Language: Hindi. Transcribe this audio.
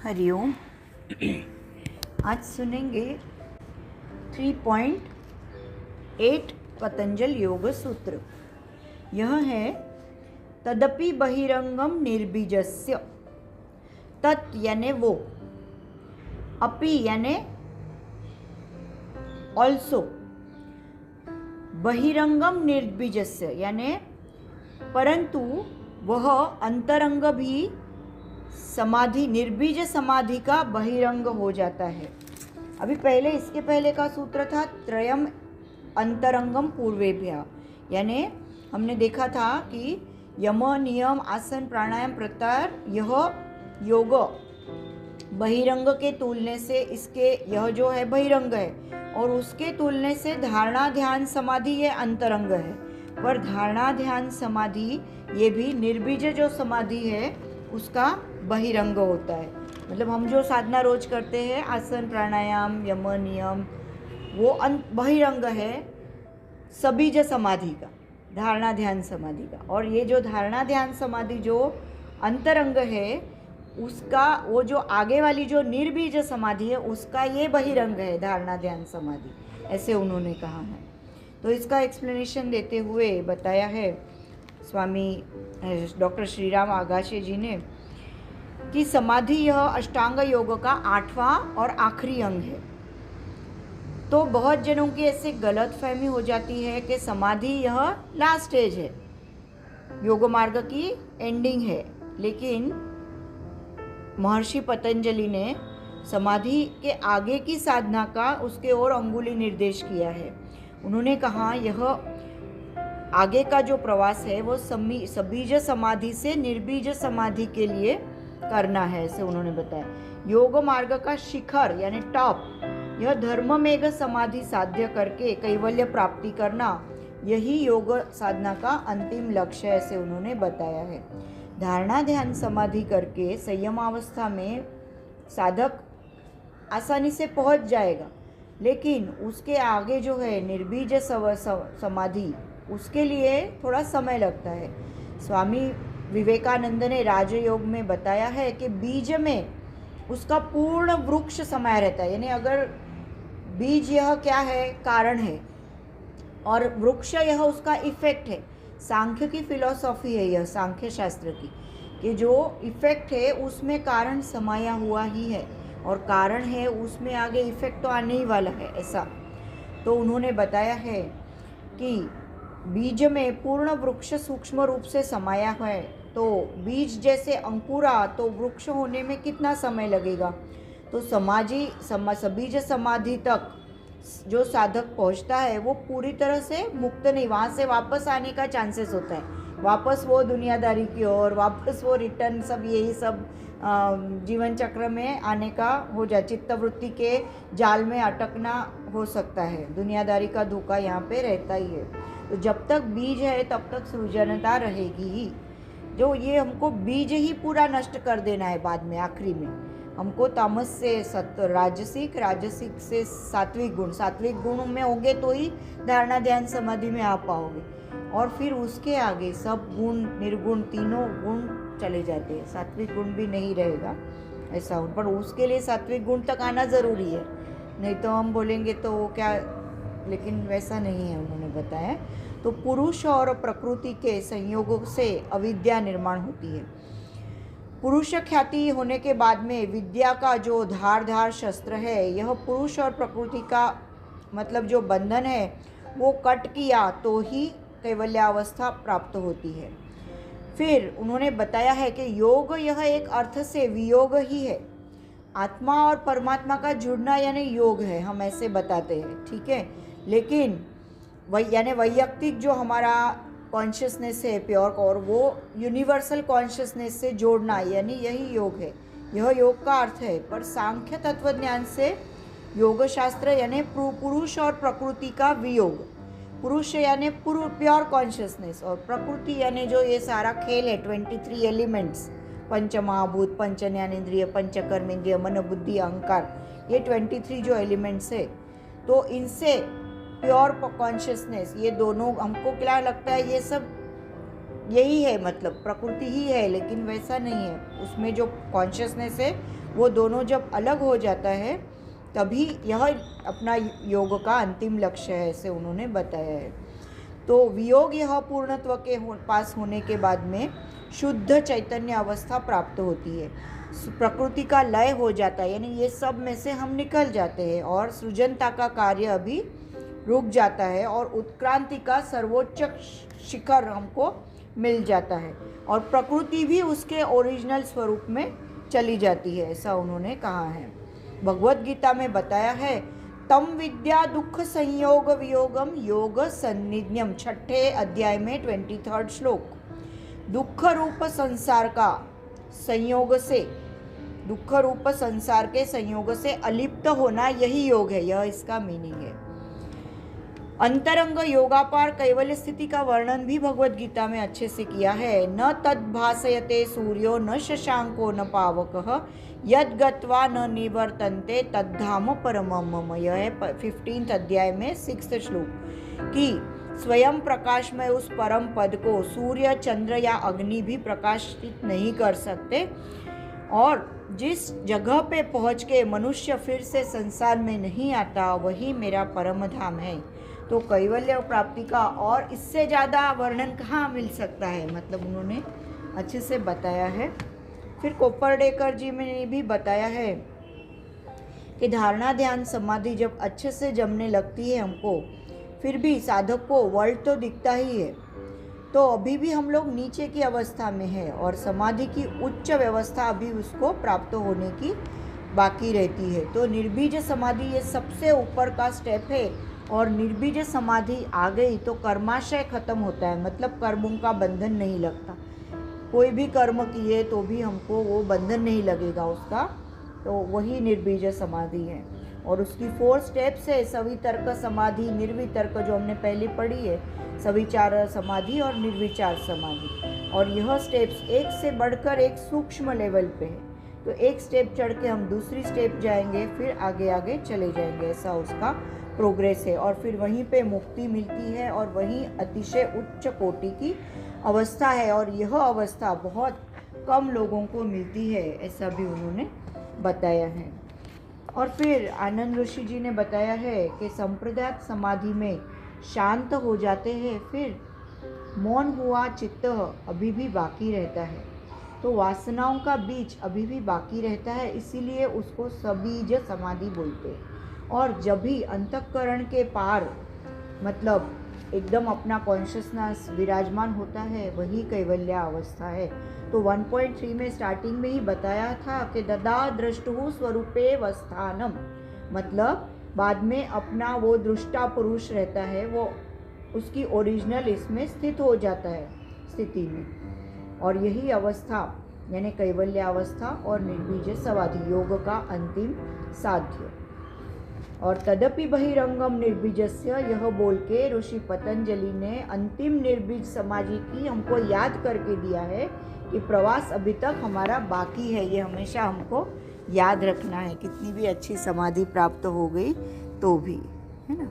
हरिओम। आज सुनेंगे 3.8 पतंजल योग सूत्र। यह है तदपि बहिरंगम निर्बीजस्य। तत् यानी वो, अपि यानी ऑल्सो, बहिरंगम निर्बीजस्य यानी परंतु वह अंतरंग भी समाधि, निर्बीज समाधि का बहिरंग हो जाता है। अभी पहले, इसके पहले का सूत्र था त्रयम अंतरंगम पूर्वेभ्य, यानी हमने देखा था कि यम, नियम, आसन, प्राणायाम, प्रत्याहार, यह योग बहिरंग के तुलने से, इसके यह जो है बहिरंग है, और उसके तुलने से धारणा ध्यान समाधि ये अंतरंग है। पर धारणा ध्यान समाधि ये भी निर्बीज जो समाधि है उसका बहिरंग होता है। मतलब हम जो साधना रोज करते हैं, आसन, प्राणायाम, यम, नियम, वो बहिरंग है सबीज समाधि का, धारणा ध्यान समाधि का। और ये जो धारणा ध्यान समाधि जो अंतरंग है उसका, वो जो आगे वाली जो निर्बीज समाधि है उसका ये बहिरंग है धारणा ध्यान समाधि, ऐसे उन्होंने कहा है। तो इसका एक्सप्लेनेशन देते हुए बताया है स्वामी डॉक्टर श्रीराम आगाशे जी ने कि समाधि यह अष्टांग योग का 8वां और आखिरी अंग है। तो बहुत जनों की ऐसे गलत फहमी हो जाती है कि समाधि यह लास्ट स्टेज है, योग मार्ग की एंडिंग है। लेकिन महर्षि पतंजलि ने समाधि के आगे की साधना का उसके ओर अंगुली निर्देश किया है। उन्होंने कहा यह आगे का जो प्रवास है वो सबीज समाधि से निर्बीज समाधि के लिए करना है, ऐसे उन्होंने बताया। योग मार्ग का शिखर यानी टॉप, यह धर्म मेघ समाधि साध्य करके कैवल्य प्राप्ति करना, यही योग साधना का अंतिम लक्ष्य है, ऐसे उन्होंने बताया है। धारणा ध्यान समाधि करके संयमावस्था में साधक आसानी से पहुंच जाएगा, लेकिन उसके आगे जो है निर्बीज समाधि, उसके लिए थोड़ा समय लगता है। स्वामी विवेकानंद ने राजयोग में बताया है कि बीज में उसका पूर्ण वृक्ष समाया रहता है। यानी अगर बीज यह क्या है, कारण है, और वृक्ष यह उसका इफेक्ट है। सांख्य की फिलॉसफी है यह, सांख्य शास्त्र की, कि जो इफेक्ट है उसमें कारण समाया हुआ ही है, और कारण है उसमें आगे इफेक्ट तो आने ही वाला है, ऐसा। तो उन्होंने बताया है कि बीज में पूर्ण वृक्ष सूक्ष्म रूप से समाया है, तो बीज जैसे अंकुरा तो वृक्ष होने में कितना समय लगेगा। तो सबीज समाधि तक जो साधक पहुंचता है वो पूरी तरह से मुक्त नहीं, वहाँ से वापस आने का चांसेस होता है, वापस वो दुनियादारी की ओर, वापस वो रिटर्न, सब यही सब जीवन चक्र में आने का हो जाए, चित्तवृत्ति के जाल में अटकना हो सकता है। दुनियादारी का धोखा यहाँ पे रहता ही है। तो जब तक बीज है तब तक सृजनता रहेगी ही। जो ये हमको बीज ही पूरा नष्ट कर देना है बाद में, आखिरी में हमको तामस से सत्व, राजसिक, राजसिक से सात्विक गुण, सात्विक गुण में होंगे तो ही धारणा ध्यान समाधि में आ पाओगे, और फिर उसके आगे सब गुण, निर्गुण, तीनों गुण चले जाते हैं, सात्विक गुण भी नहीं रहेगा, ऐसा। पर उसके लिए सात्विक गुण तक आना ज़रूरी है, नहीं तो हम बोलेंगे तो क्या, लेकिन वैसा नहीं है, उन्होंने बताया। तो पुरुष और प्रकृति के संयोग से अविद्या निर्माण होती है। पुरुष ख्याति होने के बाद में विद्या का जो धारदार शस्त्र है, यह पुरुष और प्रकृति का मतलब जो बंधन है वो कट किया तो ही कैवल्यावस्था प्राप्त होती है। फिर उन्होंने बताया है कि योग यह एक अर्थ से वियोग ही है। आत्मा और परमात्मा का जुड़ना यानी योग है, हम ऐसे बताते हैं, ठीक है। लेकिन यानी वैयक्तिक जो हमारा कॉन्शियसनेस है प्योर, और वो यूनिवर्सल कॉन्शियसनेस से जोड़ना, यानी यही योग है, यह योग का अर्थ है। पर सांख्य तत्वज्ञान से योग शास्त्र यानी पुरुष और प्रकृति का वियोग, पुरुष यानी प्योर कॉन्शियसनेस, और प्रकृति यानी जो ये सारा खेल है 23 एलिमेंट्स, पंचमहाभूत, पंच ज्ञानेंद्रिय, पंचकर्मेंद्रिय, मन, बुद्धि, अहंकार, ये 23 जो एलिमेंट्स है, तो इनसे प्योर कॉन्शियसनेस, ये दोनों हमको क्या लगता है ये सब यही है, मतलब प्रकृति ही है, लेकिन वैसा नहीं है। उसमें जो कॉन्शियसनेस है वो दोनों जब अलग हो जाता है तभी यह अपना योग का अंतिम लक्ष्य है, ऐसे उन्होंने बताया है। तो वियोग यह पूर्णत्व के पास होने के बाद में शुद्ध चैतन्य अवस्था प्राप्त होती है, प्रकृति का लय हो जाता है, यानी ये सब में से हम निकल जाते हैं और सृजनता का कार्य अभी रुक जाता है और उत्क्रांति का सर्वोच्च शिखर हमको मिल जाता है और प्रकृति भी उसके ओरिजिनल स्वरूप में चली जाती है, ऐसा उन्होंने कहा है। भगवद गीता में बताया है, तम विद्या दुख संयोग वियोगम योग सन्निध्यम, 6ठे अध्याय में 23rd श्लोक। दुख रूप संसार का संयोग से, दुख रूप संसार के संयोग से अलिप्त होना यही योग है, यह इसका मीनिंग है। अंतरंग योगापार कैवल्य स्थिति का वर्णन भी भगवद गीता में अच्छे से किया है। न तद भासयते सूर्यो न शशांको न पावकः यद गत्वा न निवर्तन्ते तद्धाम परमं मम, यह है 15th अध्याय में 6th श्लोक कि स्वयं प्रकाश में उस परम पद को सूर्य, चंद्र या अग्नि भी प्रकाशित नहीं कर सकते और जिस जगह पे पहुँच के मनुष्य फिर से संसार में नहीं आता वही मेरा परम धाम है। तो कैवल्य प्राप्ति का और इससे ज़्यादा वर्णन कहाँ मिल सकता है, मतलब उन्होंने अच्छे से बताया है। फिर कोपरडेकर जी ने भी बताया है कि धारणा ध्यान समाधि जब अच्छे से जमने लगती है हमको, फिर भी साधक को वर्ल्ड तो दिखता ही है, तो अभी भी हम लोग नीचे की अवस्था में है और समाधि की उच्च व्यवस्था अभी उसको प्राप्त होने की बाकी रहती है। तो निर्बीज समाधि ये सबसे ऊपर का स्टेप है और निर्बीज समाधि आ गई तो कर्माशय खत्म होता है, मतलब कर्मों का बंधन नहीं लगता। कोई भी कर्म किए तो भी हमको वो बंधन नहीं लगेगा उसका, तो वही निर्बीज समाधि है। और उसकी 4 स्टेप्स है, सवितर्क समाधि, निर्वितर्क जो हमने पहले पढ़ी है, सविचार समाधि और निर्विचार समाधि। और यह स्टेप्स एक से बढ़कर एक सूक्ष्म लेवल पे है, तो एक स्टेप चढ़ के हम दूसरी स्टेप जाएंगे, फिर आगे आगे चले जाएंगे, ऐसा उसका प्रोग्रेस है। और फिर वहीं पे मुक्ति मिलती है और वहीं अतिशय उच्च कोटि की अवस्था है और यह अवस्था बहुत कम लोगों को मिलती है, ऐसा भी उन्होंने बताया है। और फिर आनंद ऋषि जी ने बताया है कि संप्रदाय समाधि में शांत हो जाते हैं, फिर मौन हुआ चित्त अभी भी बाकी रहता है, तो वासनाओं का बीज अभी भी बाकी रहता है, इसीलिए उसको सबीज समाधि बोलते हैं। और जब भी अंतःकरण के पार मतलब एकदम अपना कॉन्शियसनेस विराजमान होता है, वही कैवल्य अवस्था है। तो 1.3 में स्टार्टिंग में ही बताया था कि ददा दृष्टु स्वरूपे वस्थानम, मतलब बाद में अपना वो दृष्टा पुरुष रहता है, वो उसकी ओरिजिनल इसमें स्थित हो जाता है स्थिति में। और यही अवस्था यानी कैवल्य अवस्था और निर्बीज समाधि योग का अंतिम साध्य। और तदपि बहिरंगम निर्बीजस्य, यह बोल के ऋषि पतंजलि ने अंतिम निर्बीज समाधि की हमको याद करके दिया है कि प्रवास अभी तक हमारा बाकी है, ये हमेशा हमको याद रखना है, कितनी भी अच्छी समाधि प्राप्त हो गई तो भी, है ना।